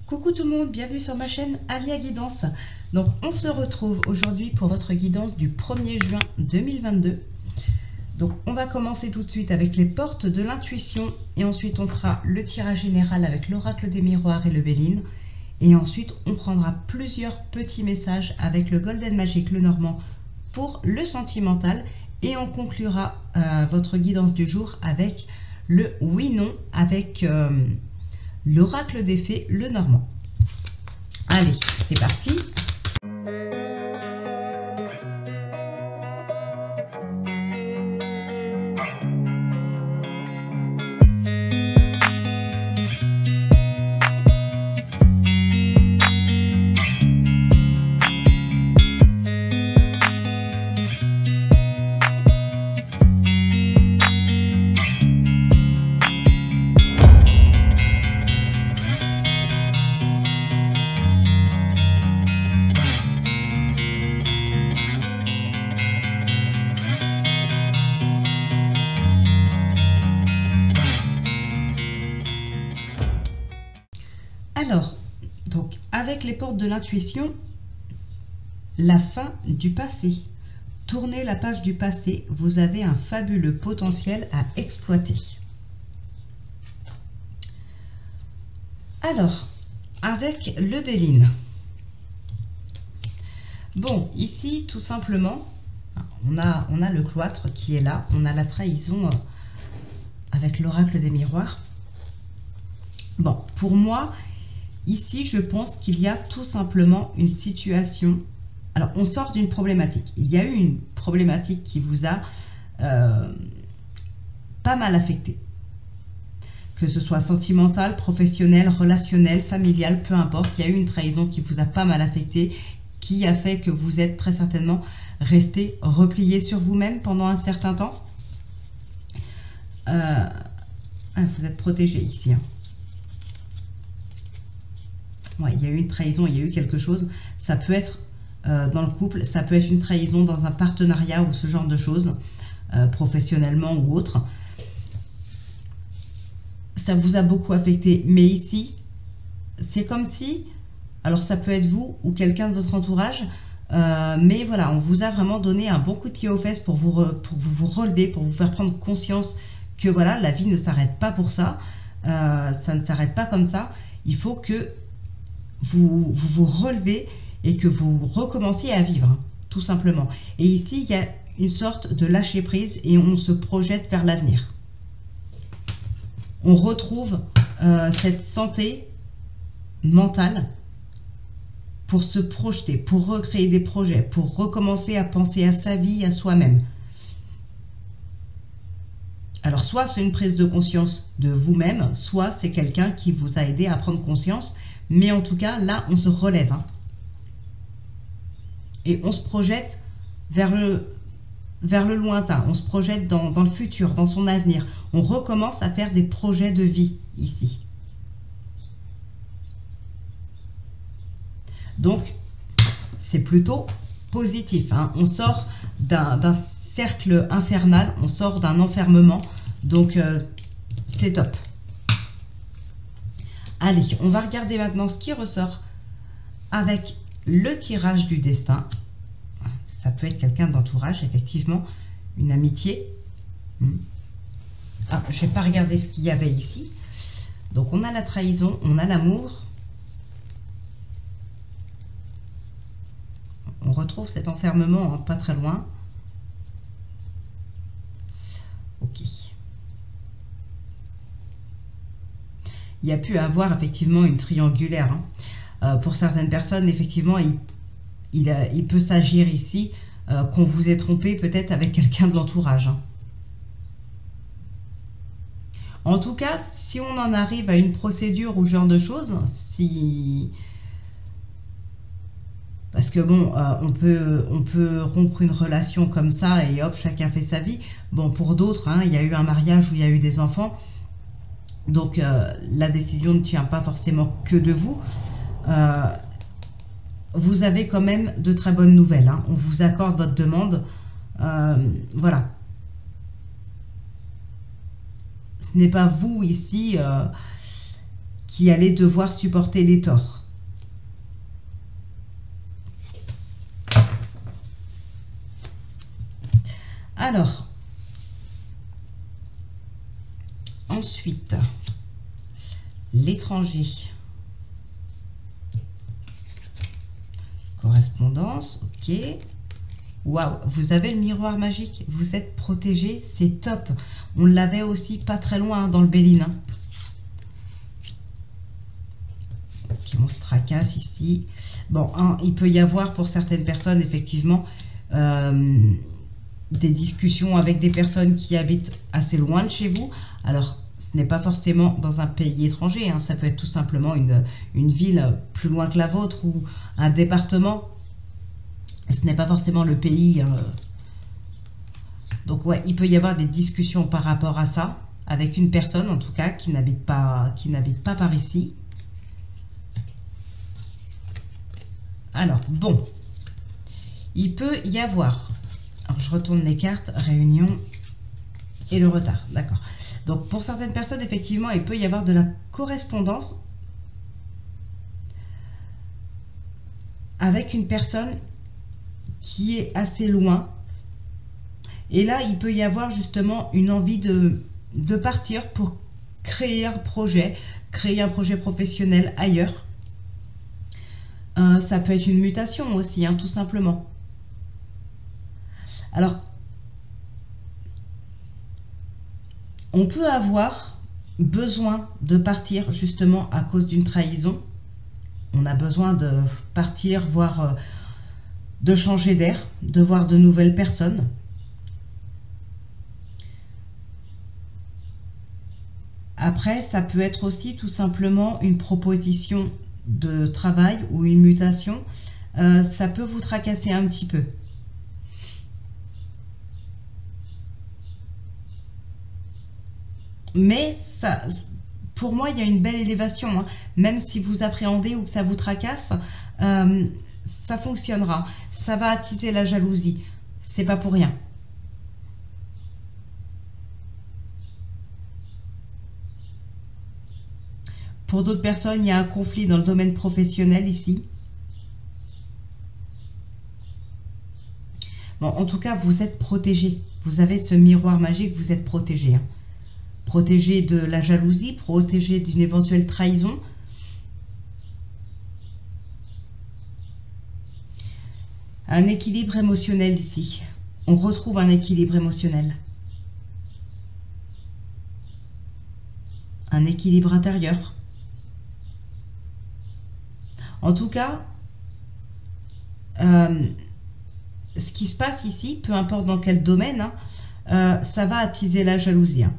Coucou tout le monde, bienvenue sur ma chaîne Alia Guidance. Donc on se retrouve aujourd'hui pour votre guidance du 1er juin 2022. Donc on va commencer tout de suite avec les portes de l'intuition et ensuite on fera le tirage général avec l'oracle des miroirs et le Béline. Et ensuite on prendra plusieurs petits messages avec le Golden Magic Lenormand pour le sentimental et on conclura votre guidance du jour avec le oui-non avec l'oracle des fées Lenormand. Allez, c'est parti. Alors, donc, avec les portes de l'intuition, la fin du passé. Tournez la page du passé, vous avez un fabuleux potentiel à exploiter. Alors, avec le Béline. Bon, ici, tout simplement, on a le cloître qui est là, on a la trahison avec l'oracle des miroirs. Bon, pour moi, ici, je pense qu'il y a tout simplement une situation. Alors, on sort d'une problématique. Il y a eu une problématique qui vous a pas mal affecté. Que ce soit sentimental, professionnel, relationnel, familial, peu importe. Il y a eu une trahison qui vous a pas mal affecté, qui a fait que vous êtes très certainement resté replié sur vous-même pendant un certain temps. Vous êtes protégé ici, hein. Ouais, il y a eu une trahison, il y a eu quelque chose. Ça peut être dans le couple, ça peut être une trahison dans un partenariat ou ce genre de choses, professionnellement ou autre. Ça vous a beaucoup affecté. Mais ici, c'est comme si, alors ça peut être vous ou quelqu'un de votre entourage, mais voilà, on vous a vraiment donné un bon coup de pied aux fesses pour vous relever, pour vous faire prendre conscience que voilà, la vie ne s'arrête pas pour ça. Ça ne s'arrête pas comme ça. Il faut que vous relevez et que vous recommenciez à vivre, hein, tout simplement. Et ici, il y a une sorte de lâcher prise et on se projette vers l'avenir. On retrouve cette santé mentale pour se projeter, pour recréer des projets, pour recommencer à penser à sa vie, à soi-même. Alors, soit c'est une prise de conscience de vous-même, soit c'est quelqu'un qui vous a aidé à prendre conscience. Mais en tout cas, là, on se relève. Hein. Et on se projette vers le lointain. On se projette dans le futur, dans son avenir. On recommence à faire des projets de vie ici. Donc, c'est plutôt positif. Hein. On sort d'un cercle infernal. On sort d'un enfermement. Donc, c'est top. Allez, on va regarder maintenant ce qui ressort avec le tirage du destin. Ça peut être quelqu'un d'entourage, effectivement, une amitié. Ah, je ne vais pas regarder ce qu'il y avait ici. Donc, on a la trahison, on a l'amour. On retrouve cet enfermement, hein, pas très loin. Ok. Il y a pu avoir effectivement une triangulaire. Hein. Pour certaines personnes, effectivement, il peut s'agir ici qu'on vous ait trompé peut-être avec quelqu'un de l'entourage. Hein. En tout cas, si on en arrive à une procédure ou ce genre de choses, parce que bon, on peut rompre une relation comme ça et hop, chacun fait sa vie. Bon, pour d'autres, hein, il y a eu un mariage où il y a eu des enfants. Donc, la décision ne tient pas forcément que de vous. Vous avez quand même de très bonnes nouvelles. Hein. On vous accorde votre demande. Voilà. Ce n'est pas vous ici qui allez devoir supporter les torts. Alors, ensuite, l'étranger. Correspondance, ok. Waouh, vous avez le miroir magique, vous êtes protégé, c'est top. On l'avait aussi pas très loin dans le Béline. Ok, on se tracasse ici. Bon, il peut y avoir pour certaines personnes, effectivement, des discussions avec des personnes qui habitent assez loin de chez vous. Alors, ce n'est pas forcément dans un pays étranger, hein. Ça peut être tout simplement une ville plus loin que la vôtre ou un département. Ce n'est pas forcément le pays. Donc, ouais, il peut y avoir des discussions par rapport à ça, avec une personne, en tout cas, qui n'habite pas par ici. Alors, bon, il peut y avoir... Alors, je retourne les cartes, réunion et le retard, d'accord. Donc, pour certaines personnes, effectivement, il peut y avoir de la correspondance avec une personne qui est assez loin. Et là, il peut y avoir justement une envie de partir pour créer un projet professionnel ailleurs. Ça peut être une mutation aussi, hein, tout simplement. Alors, on peut avoir besoin de partir justement à cause d'une trahison. On a besoin de partir, voire de changer d'air, de voir de nouvelles personnes. Après, ça peut être aussi tout simplement une proposition de travail ou une mutation. Ça peut vous tracasser un petit peu. Mais ça, pour moi, il y a une belle élévation, hein. Même si vous appréhendez ou que ça vous tracasse, ça fonctionnera. Ça va attiser la jalousie. C'est pas pour rien. Pour d'autres personnes, il y a un conflit dans le domaine professionnel ici. Bon, en tout cas, vous êtes protégé. Vous avez ce miroir magique, vous êtes protégé, hein. Protégé de la jalousie, protégé d'une éventuelle trahison. Un équilibre émotionnel ici. On retrouve un équilibre émotionnel. Un équilibre intérieur. En tout cas, ce qui se passe ici, peu importe dans quel domaine, hein, ça va attiser la jalousie, hein.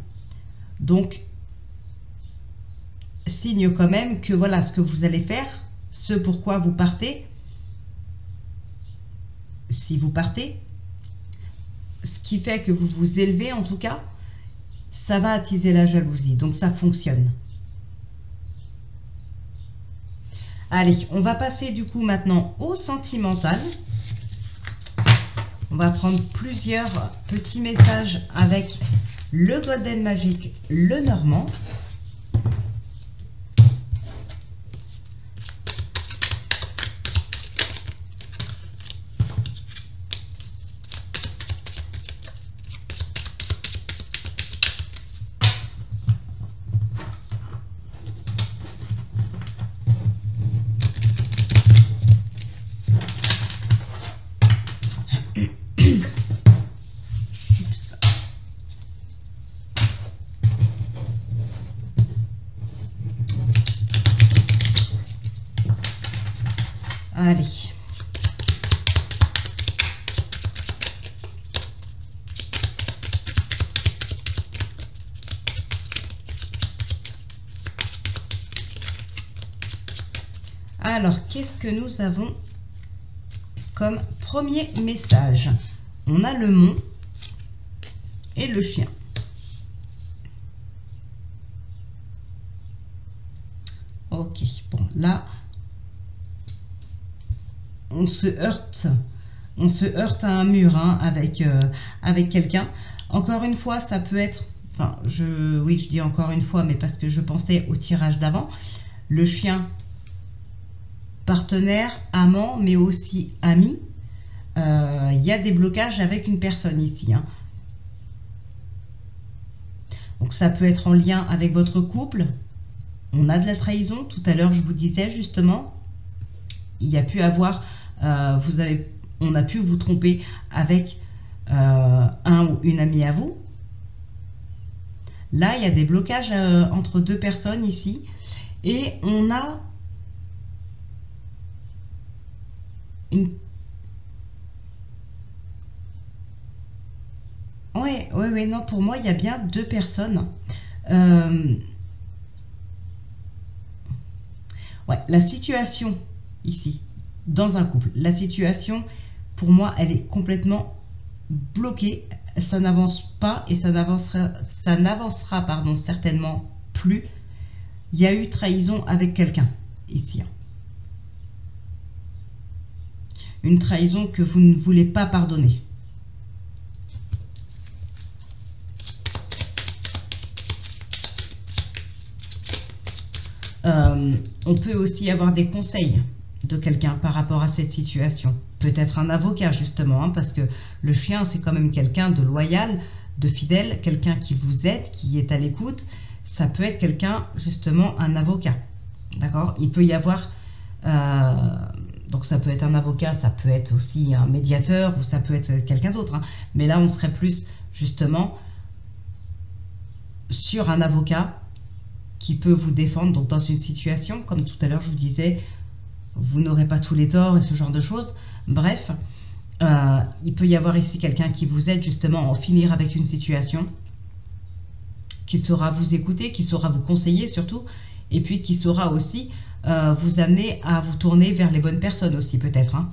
Donc, signe quand même que voilà ce que vous allez faire, ce pourquoi vous partez, si vous partez, ce qui fait que vous vous élevez en tout cas, ça va attiser la jalousie. Donc, ça fonctionne. Allez, on va passer du coup maintenant au sentimental. On va prendre plusieurs petits messages avec le Golden Magic, le Normand. Allez. Alors, qu'est-ce que nous avons comme premier message? On a le mont et le chien. Ok, bon, là... on se heurte à un mur, hein, avec quelqu'un. Encore une fois, ça peut être enfin, oui, je dis encore une fois, mais parce que je pensais au tirage d'avant, le chien partenaire, amant, mais aussi ami. Il y a des blocages avec une personne ici, hein. Donc ça peut être en lien avec votre couple. On a de la trahison. Tout à l'heure, je vous disais justement, il y a pu avoir, on a pu vous tromper avec un ou une amie à vous. Là, il y a des blocages entre deux personnes ici. Et on a une... Ouais, non, pour moi, il y a bien deux personnes. Ouais, la situation ici, dans un couple, la situation, pour moi, elle est complètement bloquée. Ça n'avance pas et ça n'avancera, pardon, certainement plus. Il y a eu trahison avec quelqu'un ici. Une trahison que vous ne voulez pas pardonner. On peut aussi avoir des conseils de quelqu'un par rapport à cette situation. Peut-être un avocat justement, hein, parce que le chien c'est quand même quelqu'un de loyal, de fidèle, quelqu'un qui vous aide, qui est à l'écoute. Ça peut être quelqu'un justement, un avocat. D'accord? Il peut y avoir... donc ça peut être un avocat, ça peut être aussi un médiateur ou ça peut être quelqu'un d'autre. Hein. Mais là on serait plus justement sur un avocat qui peut vous défendre donc dans une situation, comme tout à l'heure je vous disais, vous n'aurez pas tous les torts et ce genre de choses. Bref, il peut y avoir ici quelqu'un qui vous aide justement à en finir avec une situation, qui saura vous écouter, qui saura vous conseiller surtout, et puis qui saura aussi vous amener à vous tourner vers les bonnes personnes aussi peut-être. Hein.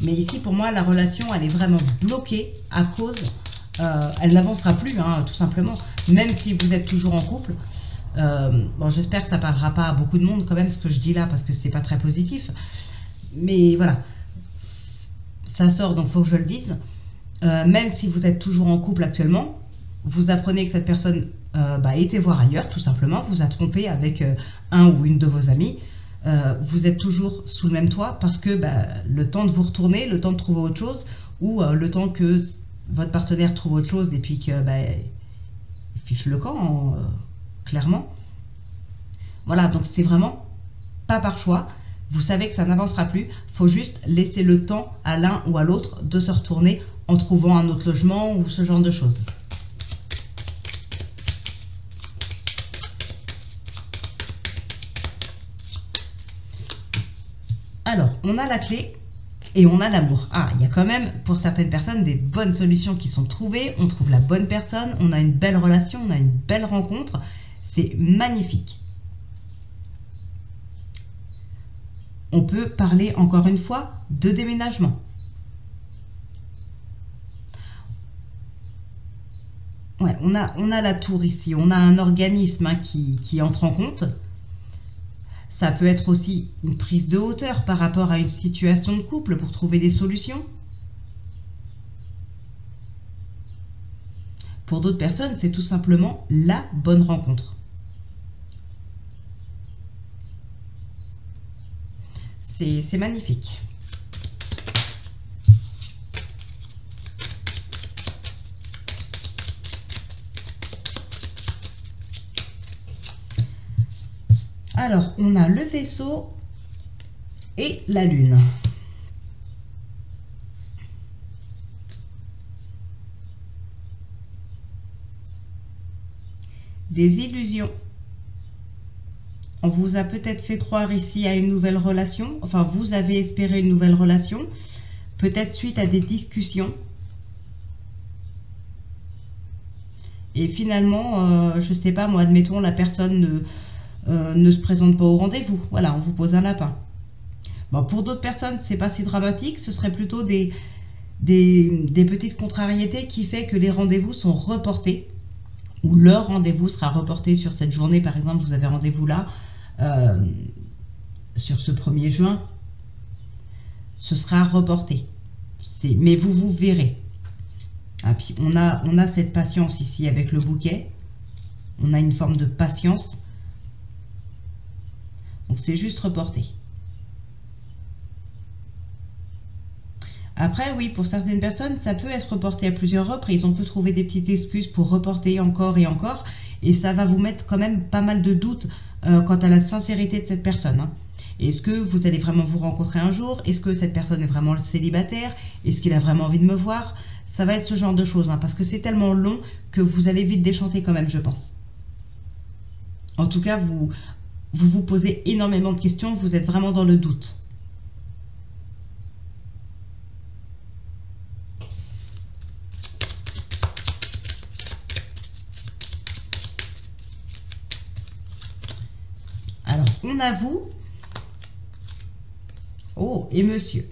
Mais ici, pour moi, la relation, elle est vraiment bloquée à cause... elle n'avancera plus, hein, tout simplement. Même si vous êtes toujours en couple. Bon, j'espère que ça ne parlera pas à beaucoup de monde quand même, ce que je dis là, parce que c'est pas très positif. Mais voilà. Ça sort, donc il faut que je le dise. Même si vous êtes toujours en couple actuellement, vous apprenez que cette personne était voir ailleurs, tout simplement. Vous a trompé avec un ou une de vos amis. Vous êtes toujours sous le même toit parce que le temps de vous retourner, le temps de trouver autre chose, ou le temps que votre partenaire trouve autre chose et puis que il fiche le camp, clairement. Voilà, donc c'est vraiment pas par choix. Vous savez que ça n'avancera plus. Il faut juste laisser le temps à l'un ou à l'autre de se retourner en trouvant un autre logement ou ce genre de choses. Alors, on a la clé et on a l'amour. Ah, il y a quand même, pour certaines personnes, des bonnes solutions qui sont trouvées. On trouve la bonne personne, on a une belle relation, on a une belle rencontre. C'est magnifique. On peut parler, encore une fois, de déménagement. Ouais, on a la tour ici, on a un organisme hein, qui entre en compte. Ça peut être aussi une prise de hauteur par rapport à une situation de couple pour trouver des solutions. Pour d'autres personnes, c'est tout simplement la bonne rencontre. C'est magnifique. Alors, on a le vaisseau et la lune. Des illusions. On vous a peut-être fait croire ici à une nouvelle relation. Enfin, vous avez espéré une nouvelle relation. Peut-être suite à des discussions. Et finalement, je ne sais pas, moi, admettons, la personne ne se présente pas au rendez-vous. Voilà, on vous pose un lapin. Bon, pour d'autres personnes, c'est pas si dramatique. Ce serait plutôt des petites contrariétés qui fait que les rendez-vous sont reportés. Ou leur rendez-vous sera reporté sur cette journée. Par exemple, vous avez rendez-vous là, sur ce 1er juin. Ce sera reporté. Mais vous verrez. Ah, puis on a cette patience ici avec le bouquet. On a une forme de patience. Donc c'est juste reporter. Après, oui, pour certaines personnes, ça peut être reporté à plusieurs reprises. On peut trouver des petites excuses pour reporter encore et encore. Et ça va vous mettre quand même pas mal de doutes quant à la sincérité de cette personne. Hein. Est-ce que vous allez vraiment vous rencontrer un jour? Est-ce que cette personne est vraiment célibataire? Est-ce qu'il a vraiment envie de me voir? Ça va être ce genre de choses. Hein, parce que c'est tellement long que vous allez vite déchanter quand même, je pense. En tout cas, vous posez énormément de questions. Vous êtes vraiment dans le doute. Alors, on avoue. Oh, et monsieur.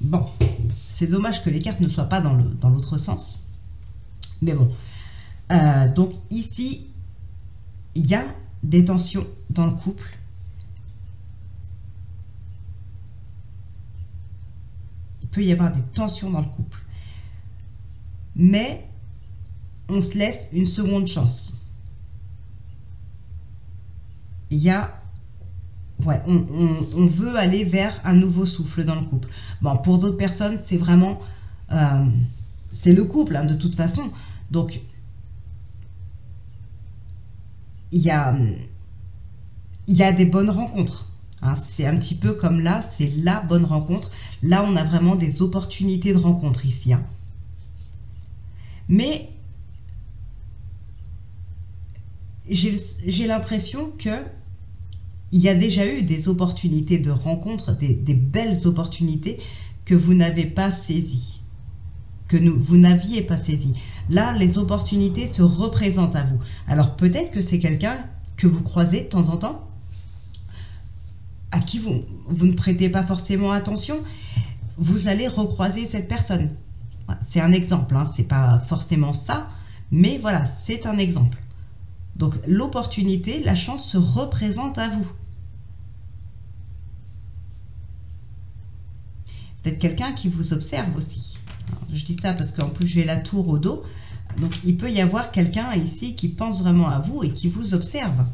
Bon, c'est dommage que les cartes ne soient pas dans l'autre sens. Mais bon. Donc, ici, il y a des tensions dans le couple. Il peut y avoir des tensions dans le couple. Mais, on se laisse une seconde chance. Il y a, ouais, on veut aller vers un nouveau souffle dans le couple. Bon, pour d'autres personnes, c'est vraiment, c'est le couple, hein, de toute façon. Donc, il y a des bonnes rencontres. Hein. C'est un petit peu comme là, c'est la bonne rencontre. Là, on a vraiment des opportunités de rencontre ici. Hein. Mais, j'ai l'impression que il y a déjà eu des opportunités de rencontre, des belles opportunités que vous n'avez pas saisies, vous n'aviez pas saisies. Là, les opportunités se représentent à vous. Alors peut-être que c'est quelqu'un que vous croisez de temps en temps, à qui vous ne prêtez pas forcément attention. Vous allez recroiser cette personne. C'est un exemple, hein, c'est pas forcément ça, mais voilà, c'est un exemple. Donc l'opportunité, la chance se représente à vous. Peut-être quelqu'un qui vous observe aussi. Alors, je dis ça parce qu'en plus j'ai la tour au dos. Donc il peut y avoir quelqu'un ici qui pense vraiment à vous et qui vous observe.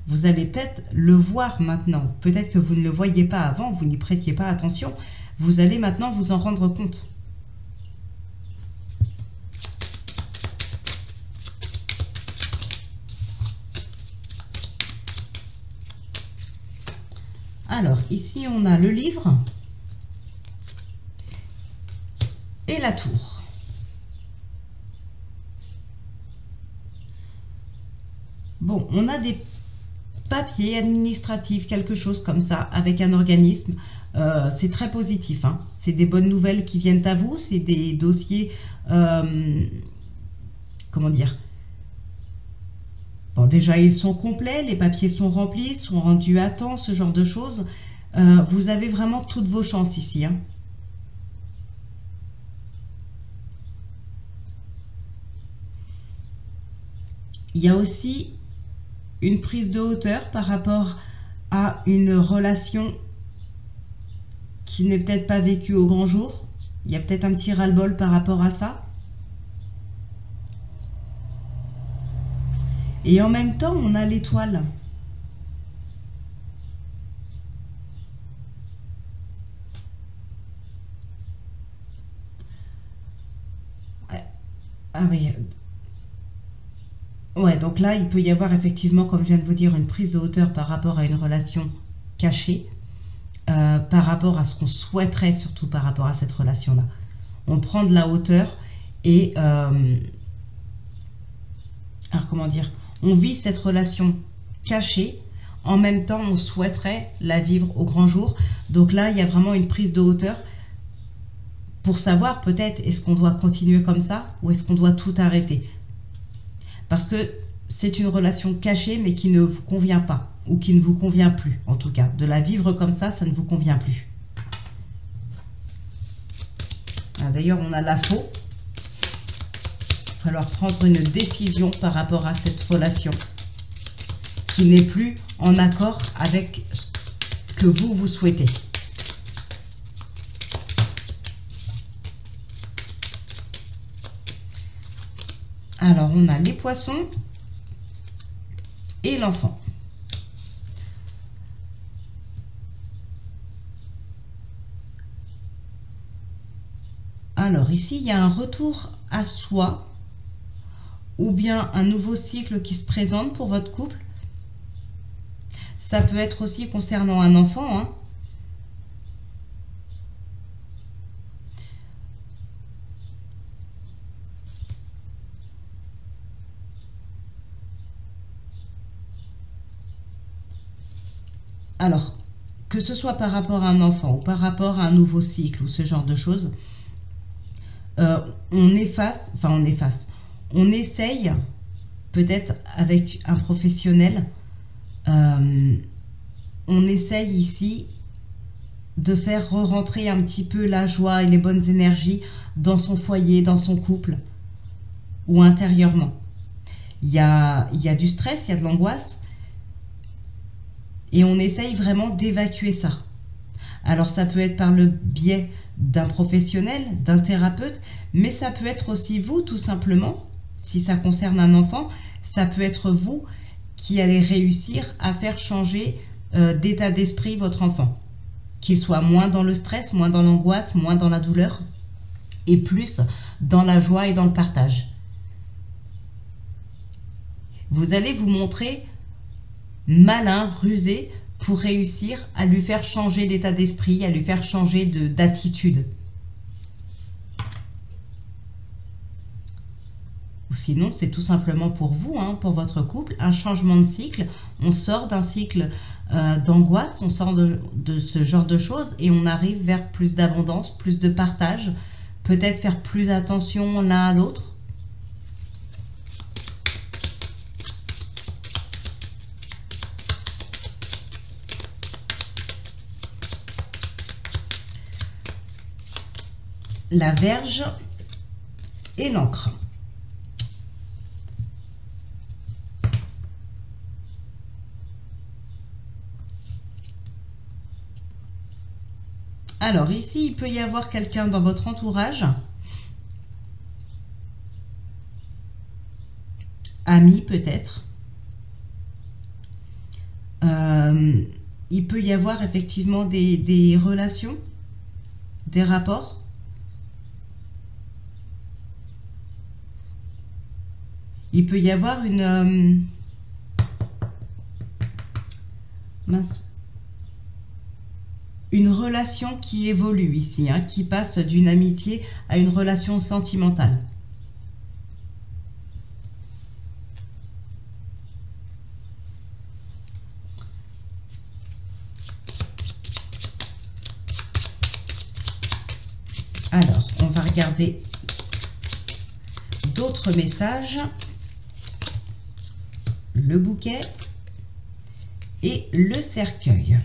Vous allez peut-être le voir maintenant. Peut-être que vous ne le voyiez pas avant, vous n'y prêtiez pas attention. Vous allez maintenant vous en rendre compte. Alors, ici, on a le livre et la tour. Bon, on a des papiers administratifs, quelque chose comme ça, avec un organisme. C'est très positif. Hein. C'est des bonnes nouvelles qui viennent à vous. C'est des dossiers, comment dire? Bon, déjà, ils sont complets, les papiers sont remplis, sont rendus à temps, ce genre de choses. Vous avez vraiment toutes vos chances ici. Hein. Il y a aussi une prise de hauteur par rapport à une relation qui n'est peut-être pas vécue au grand jour. Il y a peut-être un petit ras-le-bol par rapport à ça. Et en même temps, on a l'étoile. Ah oui. Ouais, donc là, il peut y avoir effectivement, comme je viens de vous dire, une prise de hauteur par rapport à une relation cachée, par rapport à ce qu'on souhaiterait, surtout par rapport à cette relation-là. On prend de la hauteur et... alors, comment dire? On vit cette relation cachée, en même temps on souhaiterait la vivre au grand jour. Donc là, il y a vraiment une prise de hauteur pour savoir peut-être est-ce qu'on doit continuer comme ça ou est-ce qu'on doit tout arrêter. Parce que c'est une relation cachée mais qui ne vous convient pas ou qui ne vous convient plus en tout cas. De la vivre comme ça ne vous convient plus. D'ailleurs, on a la faux. Il va falloir prendre une décision par rapport à cette relation. qui n'est plus en accord avec ce que vous souhaitez. Alors, on a les poissons et l'enfant. Alors, ici, il y a un retour à soi ou bien un nouveau cycle qui se présente pour votre couple. Ça peut être aussi concernant un enfant, hein. Alors, que ce soit par rapport à un enfant ou par rapport à un nouveau cycle ou ce genre de choses, on essaye, peut-être avec un professionnel, on essaye ici de faire re-rentrer un petit peu la joie et les bonnes énergies dans son foyer, dans son couple ou intérieurement. Il y a du stress, il y a de l'angoisse et on essaye vraiment d'évacuer ça. Alors ça peut être par le biais d'un professionnel, d'un thérapeute, mais ça peut être aussi vous tout simplement, si ça concerne un enfant, ça peut être vous qui allez réussir à faire changer d'état d'esprit votre enfant. Qu'il soit moins dans le stress, moins dans l'angoisse, moins dans la douleur et plus dans la joie et dans le partage. Vous allez vous montrer malin, rusé pour réussir à lui faire changer d'état d'esprit, à lui faire changer d'attitude. Ou sinon, c'est tout simplement pour vous, hein, pour votre couple, un changement de cycle. On sort d'un cycle d'angoisse, on sort de ce genre de choses et on arrive vers plus d'abondance, plus de partage, peut-être faire plus attention l'un à l'autre. La Vierge et l'encre. Alors ici, il peut y avoir quelqu'un dans votre entourage, ami peut-être. Il peut y avoir effectivement des relations, des rapports. Il peut y avoir une relation qui évolue ici, hein, qui passe d'une amitié à une relation sentimentale. Alors, on va regarder d'autres messages. Le bouquet et le cercueil.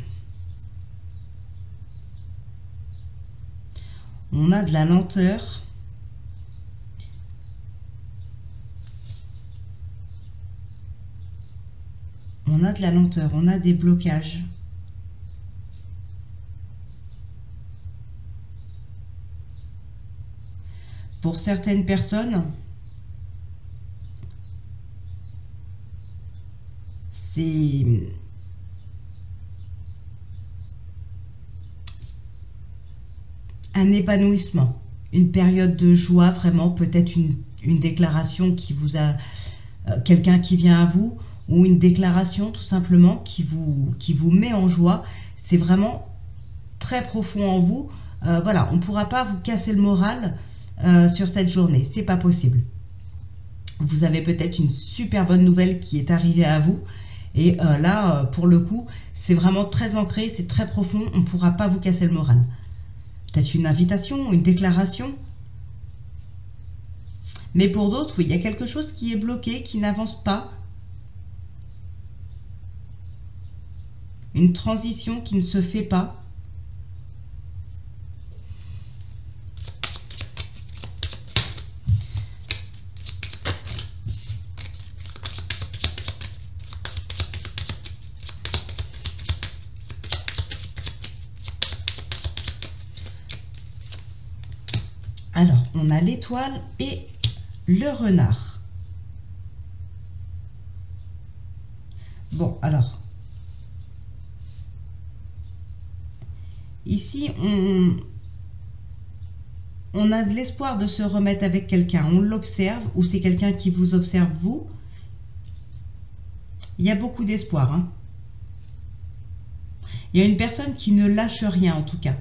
On a de la lenteur. On a de la lenteur, on a des blocages. Pour certaines personnes, c'est un épanouissement, une période de joie, vraiment, peut-être une déclaration qui vous a, quelqu'un qui vient à vous, ou une déclaration tout simplement qui vous met en joie. C'est vraiment très profond en vous. Voilà, on ne pourra pas vous casser le moral sur cette journée, c'est pas possible. Vous avez peut-être une super bonne nouvelle qui est arrivée à vous. Et là, pour le coup, c'est vraiment très ancré, c'est très profond, on ne pourra pas vous casser le moral. Peut-être une invitation, une déclaration. Mais pour d'autres, oui, il y a quelque chose qui est bloqué, qui n'avance pas. Une transition qui ne se fait pas. Alors, on a l'étoile et le renard. Bon, alors, ici, on a de l'espoir de se remettre avec quelqu'un. On l'observe, ou c'est quelqu'un qui vous observe vous. Il y a beaucoup d'espoir, hein. Il y a une personne qui ne lâche rien, en tout cas.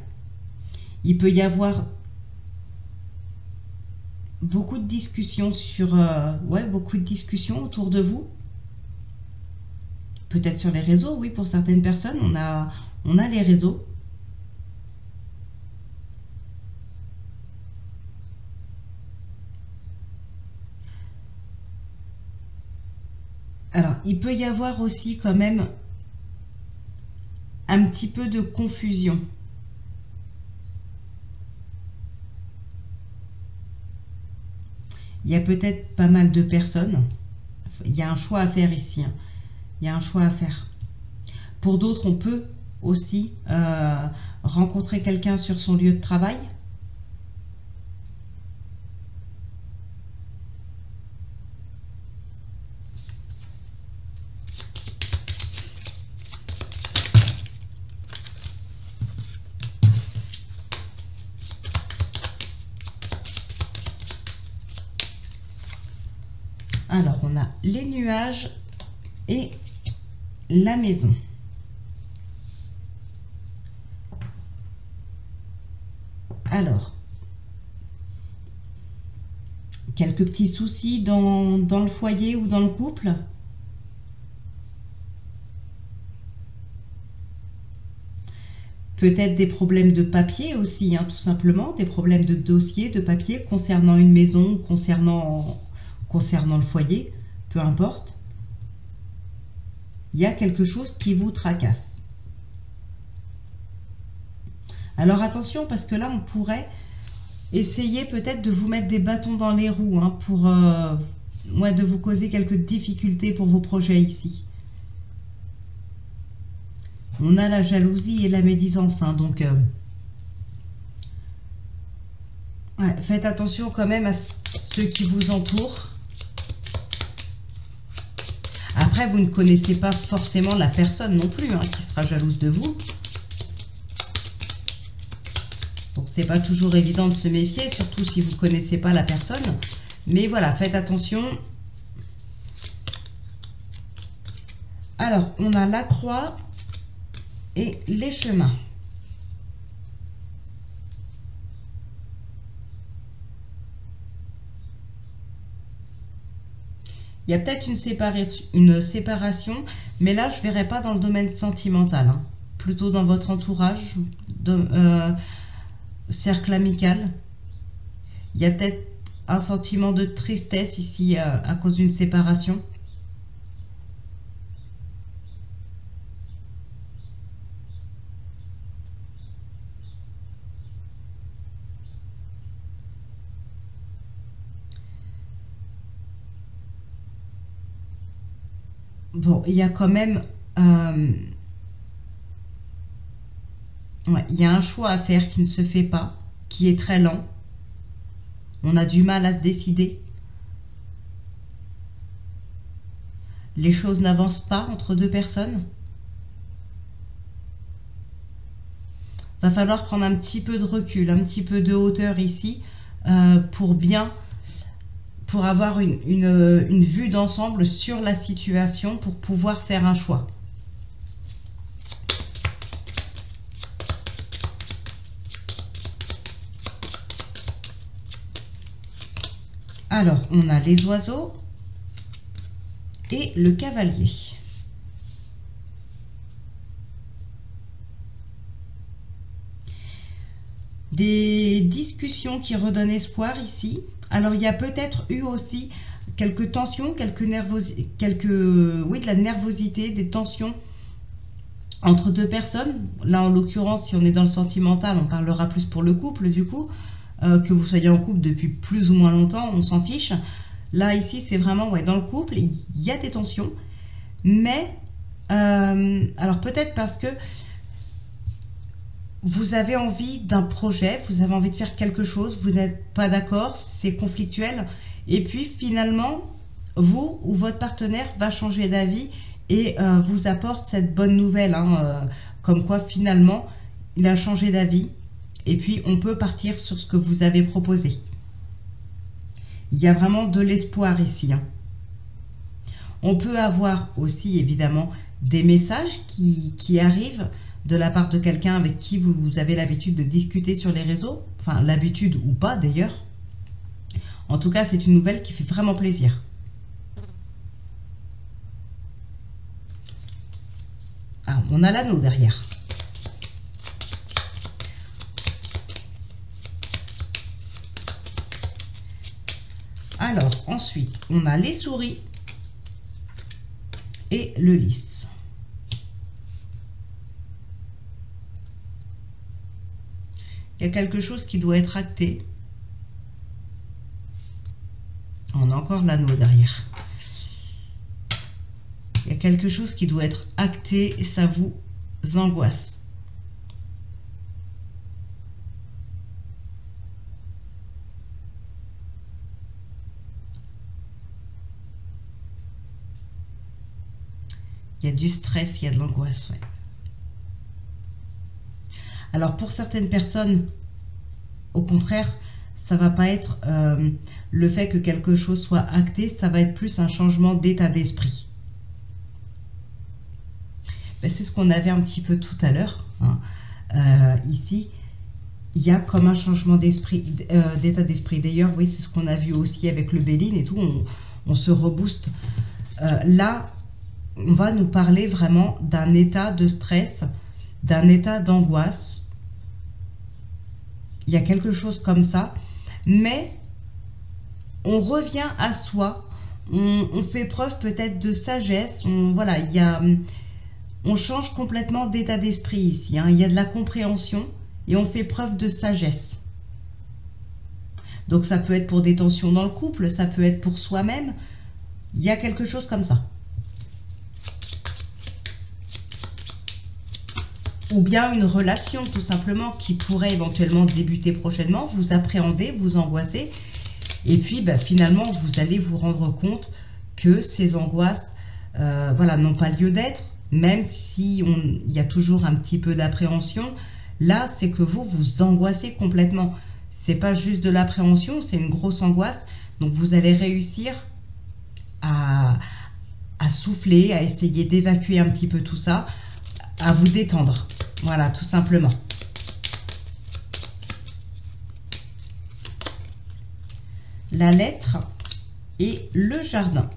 Il peut y avoir beaucoup de discussions sur... beaucoup de discussions autour de vous. Peut-être sur les réseaux, oui, pour certaines personnes, on a les réseaux. Alors, il peut y avoir aussi quand même un petit peu de confusion. Il y a peut-être pas mal de personnes. Il y a un choix à faire ici, hein. Il y a un choix à faire. Pour d'autres, on peut aussi rencontrer quelqu'un sur son lieu de travail. Alors, on a les nuages et la maison. Alors, quelques petits soucis dans le foyer ou dans le couple. Peut-être des problèmes de papier aussi, hein, tout simplement, des problèmes de dossier, de papier concernant une maison, concernant le foyer, peu importe. Il y a quelque chose qui vous tracasse. Alors attention, parce que là, on pourrait essayer peut-être de vous mettre des bâtons dans les roues, hein, pour de vous causer quelques difficultés pour vos projets ici. On a la jalousie et la médisance, hein, donc faites attention quand même à ceux qui vous entourent. Après, vous ne connaissez pas forcément la personne non plus, hein, qui sera jalouse de vous. Donc, c'est pas toujours évident de se méfier, surtout si vous ne connaissez pas la personne. Mais voilà, faites attention. Alors, on a la croix et les chemins. Il y a peut-être une séparation, mais là, je ne verrai pas dans le domaine sentimental, hein. Plutôt dans votre entourage, cercle amical. Il y a peut-être un sentiment de tristesse ici à cause d'une séparation. Bon, il y a quand même... il y a un choix à faire qui ne se fait pas, qui est très lent. On a du mal à se décider. Les choses n'avancent pas entre deux personnes. Va falloir prendre un petit peu de recul, un petit peu de hauteur ici, pour avoir une vue d'ensemble sur la situation, pour pouvoir faire un choix. Alors, on a les oiseaux et le cavalier. Des discussions qui redonnent espoir ici. Alors, il y a peut-être eu aussi quelques tensions, de la nervosité, des tensions entre deux personnes. Là, en l'occurrence, si on est dans le sentimental, on parlera plus pour le couple, du coup. Que vous soyez en couple depuis plus ou moins longtemps, on s'en fiche. Là, ici, c'est vraiment, dans le couple, il y a des tensions. Mais, alors peut-être parce que vous avez envie d'un projet, vous avez envie de faire quelque chose, vous n'êtes pas d'accord, c'est conflictuel, et puis finalement, vous ou votre partenaire va changer d'avis et vous apporte cette bonne nouvelle, hein, comme quoi finalement, il a changé d'avis, et puis on peut partir sur ce que vous avez proposé. Il y a vraiment de l'espoir ici, hein. On peut avoir aussi évidemment des messages qui arrivent de la part de quelqu'un avec qui vous avez l'habitude de discuter sur les réseaux, enfin l'habitude ou pas d'ailleurs. En tout cas, c'est une nouvelle qui fait vraiment plaisir. Ah, on a l'anneau derrière. Alors, ensuite, on a les souris et le lys. Il y a quelque chose qui doit être acté. On a encore l'anneau derrière. Il y a quelque chose qui doit être acté et ça vous angoisse. Il y a du stress, il y a de l'angoisse, ouais. Alors pour certaines personnes, au contraire, ça va pas être le fait que quelque chose soit acté, ça va être plus un changement d'état d'esprit. Ben, c'est ce qu'on avait un petit peu tout à l'heure, hein. Ici, il y a comme un changement d'esprit, d'état d'esprit. D'ailleurs, oui, c'est ce qu'on a vu aussi avec le Béline et tout, on se rebooste. Là, on va nous parler vraiment d'un état de stress, d'un état d'angoisse. Il y a quelque chose comme ça, mais on revient à soi, on fait preuve peut-être de sagesse, voilà, on change complètement d'état d'esprit ici, hein. Il y a de la compréhension et on fait preuve de sagesse. Donc ça peut être pour des tensions dans le couple, ça peut être pour soi-même, il y a quelque chose comme ça. Ou bien une relation tout simplement qui pourrait éventuellement débuter prochainement, vous appréhendez, vous angoissez, et puis bah, finalement vous allez vous rendre compte que ces angoisses voilà, n'ont pas lieu d'être, même si il y a toujours un petit peu d'appréhension. Là, c'est que vous angoissez complètement. C'est pas juste de l'appréhension, c'est une grosse angoisse. Donc vous allez réussir à souffler, à essayer d'évacuer un petit peu tout ça, à vous détendre. Voilà, tout simplement. La lettre et le jardin.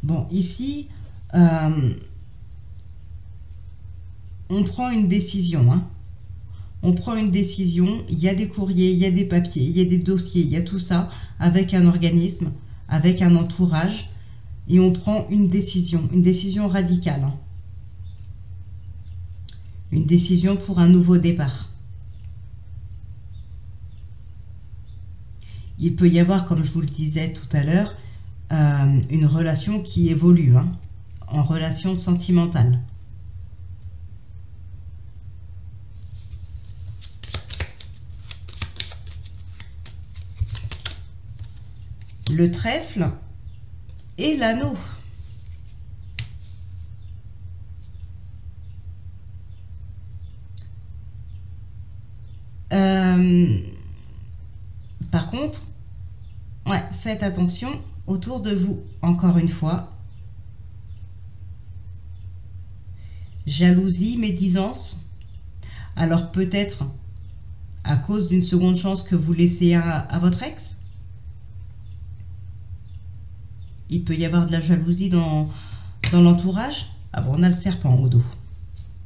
Bon, ici, on prend une décision, hein. On prend une décision, il y a des courriers, il y a des papiers, il y a des dossiers, il y a tout ça, avec un organisme, avec un entourage, et on prend une décision radicale, hein. Une décision pour un nouveau départ. Il peut y avoir, comme je vous le disais tout à l'heure, une relation qui évolue, hein, en relation sentimentale. Le trèfle et l'anneau. Par contre, ouais, faites attention autour de vous, encore une fois. Jalousie, médisance. Alors peut-être à cause d'une seconde chance que vous laissez à votre ex. Il peut y avoir de la jalousie dans l'entourage. Ah bon, on a le serpent au dos.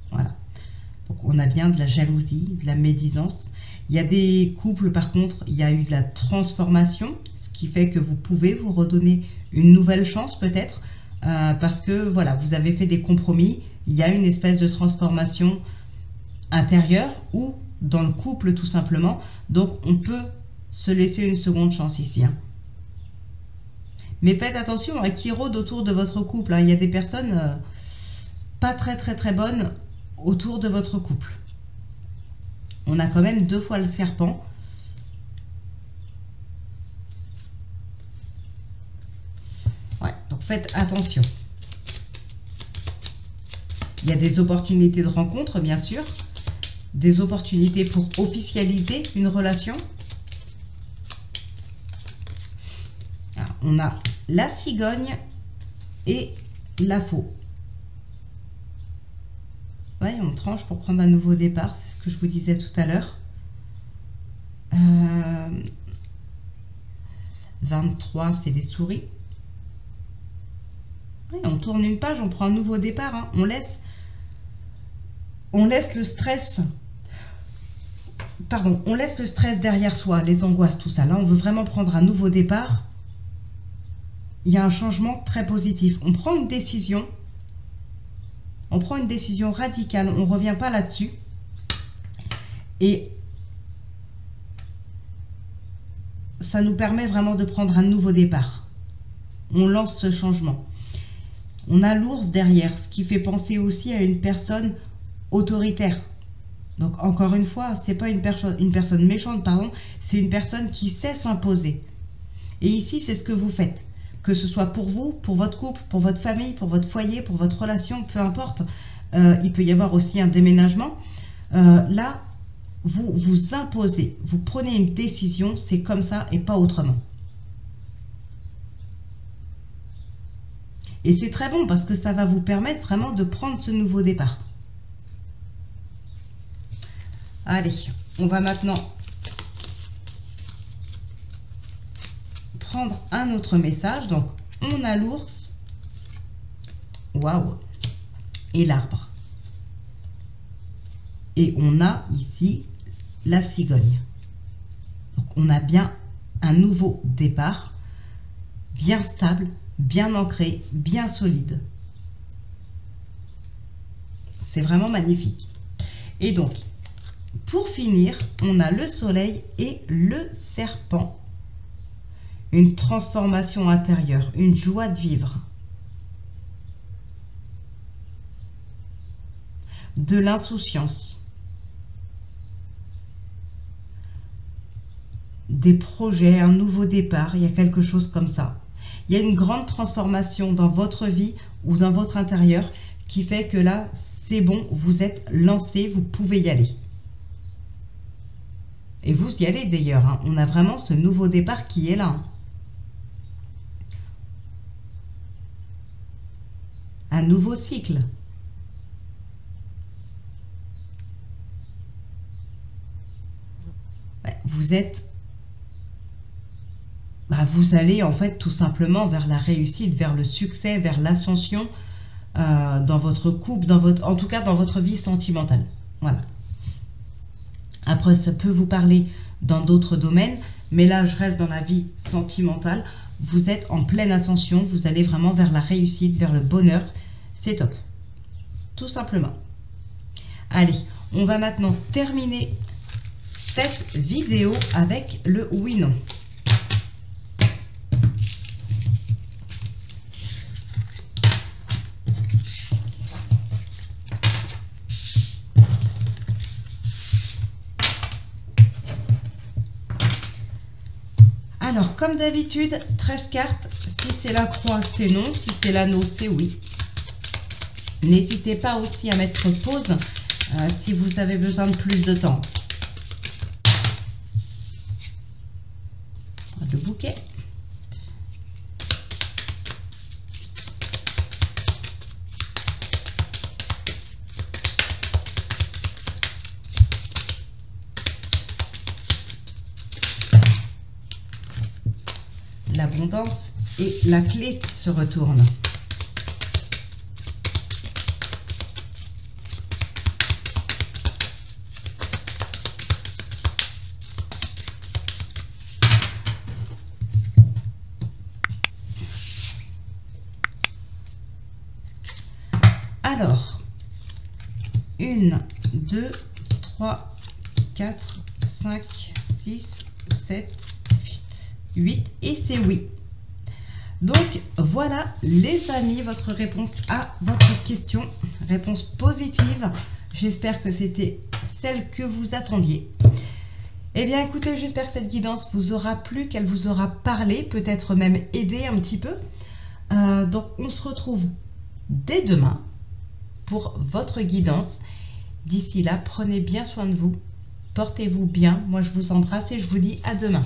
Voilà. Donc on a bien de la jalousie, de la médisance. Il y a des couples, par contre, il y a eu de la transformation, ce qui fait que vous pouvez vous redonner une nouvelle chance peut-être, parce que voilà, vous avez fait des compromis. Il y a une espèce de transformation intérieure ou dans le couple tout simplement. Donc on peut se laisser une seconde chance ici, hein. Mais faites attention à qui rôde autour de votre couple, hein. Il y a des personnes pas très bonnes autour de votre couple. On a quand même 2 fois le serpent. Ouais, donc faites attention. Il y a des opportunités de rencontre, bien sûr. Des opportunités pour officialiser une relation. Alors, on a la cigogne et la faux. Ouais, on tranche pour prendre un nouveau départ, c'est ce que je vous disais tout à l'heure. 23, c'est les souris. Ouais, on tourne une page, on prend un nouveau départ, hein. On laisse le stress, pardon, on laisse le stress derrière soi, les angoisses, tout ça. Là, on veut vraiment prendre un nouveau départ. Il y a un changement très positif. On prend une décision. On prend une décision radicale, on ne revient pas là-dessus. Et ça nous permet vraiment de prendre un nouveau départ. On lance ce changement. On a l'ours derrière, ce qui fait penser aussi à une personne autoritaire. Donc encore une fois, c'est pas une personne méchante, pardon, c'est une personne qui sait s'imposer. Et ici, c'est ce que vous faites. Que ce soit pour vous, pour votre couple, pour votre famille, pour votre foyer, pour votre relation, peu importe. Il peut y avoir aussi un déménagement. Là, vous vous imposez, vous prenez une décision, c'est comme ça et pas autrement. Et c'est très bon parce que ça va vous permettre vraiment de prendre ce nouveau départ. Allez, on va maintenant prendre un autre message. Donc, on a l'ours, waouh, et l'arbre. Et on a ici la cigogne. Donc, on a bien un nouveau départ, bien stable, bien ancré, bien solide. C'est vraiment magnifique. Et donc, pour finir, on a le soleil et le serpent. Une transformation intérieure, une joie de vivre. De l'insouciance. Des projets, un nouveau départ, il y a quelque chose comme ça. Il y a une grande transformation dans votre vie ou dans votre intérieur qui fait que là, c'est bon, vous êtes lancé, vous pouvez y aller. Et vous y allez d'ailleurs, hein. On a vraiment ce nouveau départ qui est là, hein. Un nouveau cycle. Ouais, vous êtes... vous allez en fait tout simplement vers la réussite, vers le succès, vers l'ascension dans votre couple, en tout cas dans votre vie sentimentale. Voilà. Après, ça peut vous parler dans d'autres domaines, mais là, je reste dans la vie sentimentale. Vous êtes en pleine ascension, vous allez vraiment vers la réussite, vers le bonheur. C'est top. Tout simplement. Allez, on va maintenant terminer cette vidéo avec le oui-non. Alors, comme d'habitude, 13 cartes. Si c'est la croix, c'est non. Si c'est l'anneau, c'est oui. N'hésitez pas aussi à mettre pause si vous avez besoin de plus de temps. Le bouquet. L'abondance et la clé qui se retourne. Alors, 1, 2, 3, 4, 5, 6, 7, 8 et c'est oui. Donc voilà les amis, votre réponse à votre question, réponse positive. J'espère que c'était celle que vous attendiez. Eh bien écoutez, j'espère que cette guidance vous aura plu, qu'elle vous aura parlé, peut-être même aidé un petit peu. Donc on se retrouve dès demain pour votre guidance. D'ici là, prenez bien soin de vous, portez-vous bien. Moi je vous embrasse et je vous dis à demain.